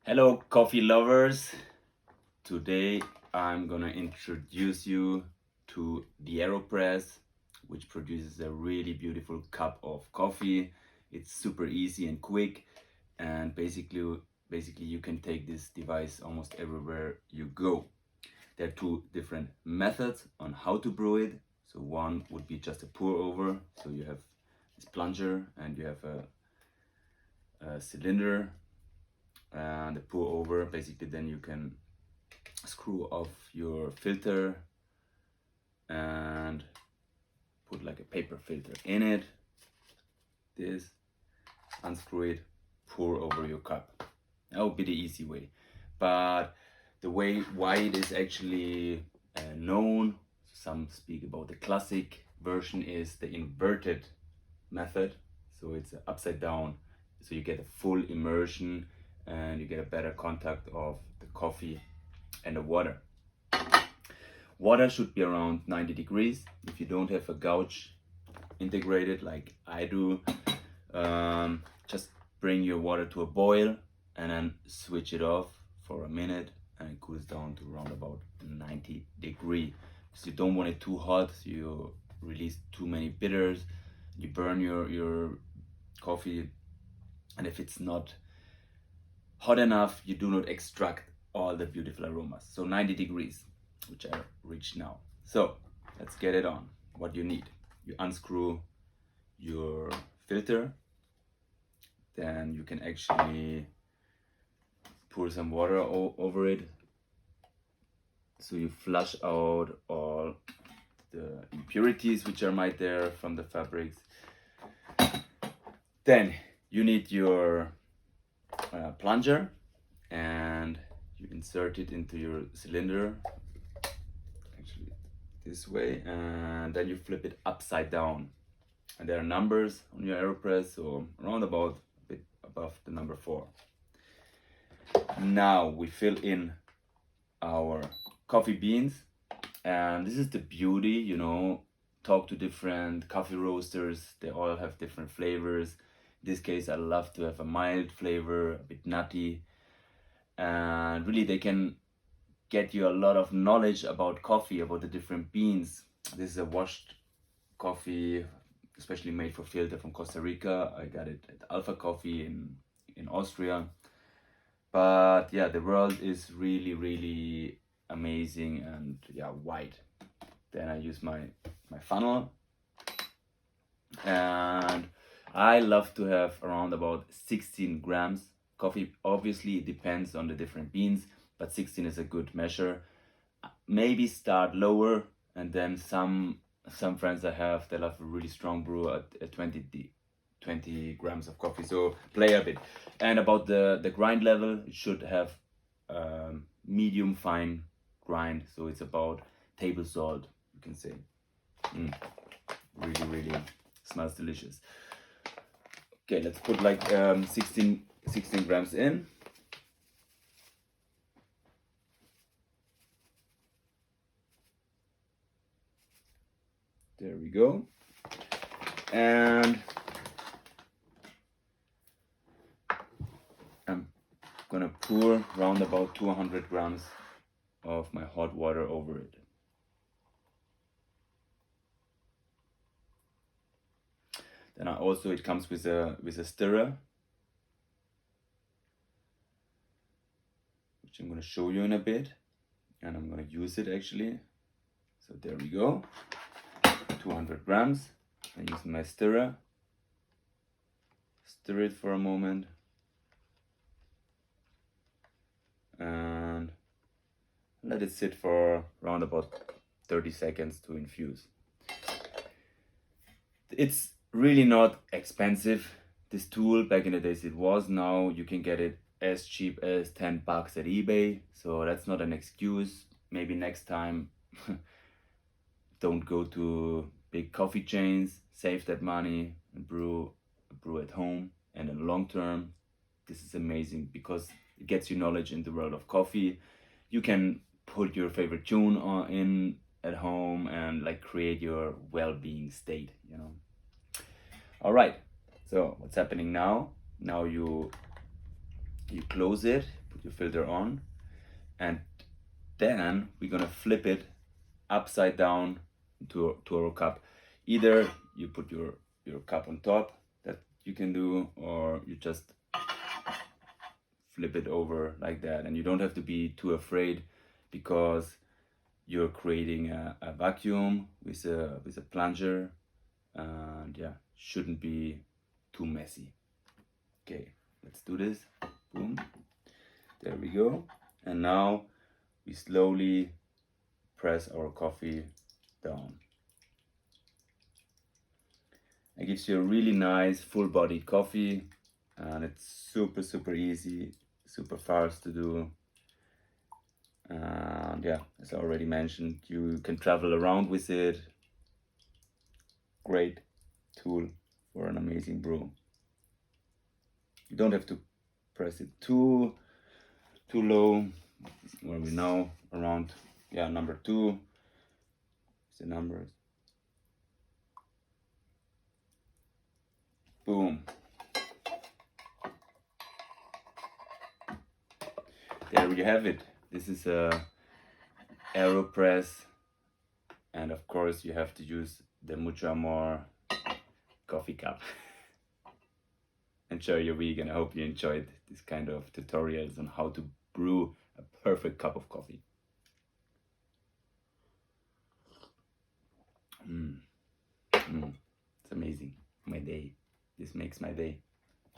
Hello, coffee lovers. Today I'm gonna introduce you to the AeroPress, which produces a really beautiful cup of coffee. It's super easy and quick, and basically you can take this device almost everywhere you go. There are two different methods on how to brew it. So one would be just a pour over. So you have this plunger and you have a cylinder and the pour over. Basically then you can screw off your filter and put like a paper filter in it. This, unscrew it, pour over your cup. That would be the easy way. But the way why it is actually known, some speak about the classic version, is the inverted method. So it's upside down, so you get a full immersion and you get a better contact of the coffee and the water. Water should be around 90 degrees. If you don't have a gouge integrated like I do, just bring your water to a boil and then switch it off for a minute and it cools down to around about 90 degrees. Because you don't want it too hot, so you release too many bitters, you burn your coffee, and if it's not hot enough, you do not extract all the beautiful aromas. So 90 degrees, which I reached now. So let's get it on. What you need: you unscrew your filter, then you can actually pour some water over it, so you flush out all the impurities which are might there from the fabrics. Then you need your plunger and you insert it into your cylinder, actually this way, and then you flip it upside down. And there are numbers on your AeroPress, so around about a bit above the number 4. Now we fill in our coffee beans, and this is the beauty, talk to different coffee roasters, they all have different flavors. In this case I love to have a mild flavor, a bit nutty, and really they can get you a lot of knowledge about coffee, about the different beans. This is a washed coffee, especially made for filter, from Costa Rica. I got it at Alpha Coffee in Austria. But yeah, the world is really amazing and wide. Then I use my funnel, and I love to have around about 16 grams coffee. Obviously it depends on the different beans, but 16 is a good measure. Maybe start lower, and then some friends I have, they love a really strong brew at 20 grams of coffee, so play a bit. And about the grind level, it should have medium fine grind, so it's about table salt, you can say. Really smells delicious. Okay, let's put like 16 grams in. There we go. And I'm gonna pour around about 200 grams of my hot water over it. Then it comes with a stirrer, which I'm gonna show you in a bit, and I'm gonna use it actually. So there we go, 200 grams. I use my stirrer, stir it for a moment, and let it sit for around about 30 seconds to infuse. It's really not expensive, this tool. Back in the days it was. Now you can get it as cheap as $10 at eBay, so that's not an excuse. Maybe next time don't go to big coffee chains, save that money and brew at home. And in the long term, this is amazing because it gets you knowledge in the world of coffee. You can put your favorite tune in at home and like create your well-being state, All right, so what's happening now? Now you close it, put your filter on, and then we're gonna flip it upside down to our cup. Either you put your cup on top, that you can do, or you just flip it over like that. And you don't have to be too afraid, because you're creating a vacuum with a plunger, and yeah, shouldn't be too messy. Okay, let's do this. Boom, there we go. And now we slowly press our coffee down. It gives you a really nice full-bodied coffee, and it's super easy, super fast to do. And yeah, as I already mentioned, you can travel around with it. Great tool for an amazing brew. You don't have to press it too low. Where we now around, yeah, number 2 is the numbers. Boom. There you have it. This is a AeroPress, and of course you have to use the Mucho Amor coffee cup. Enjoy your week, and I hope you enjoyed this kind of tutorials on how to brew a perfect cup of coffee. It's amazing. My day. This makes my day.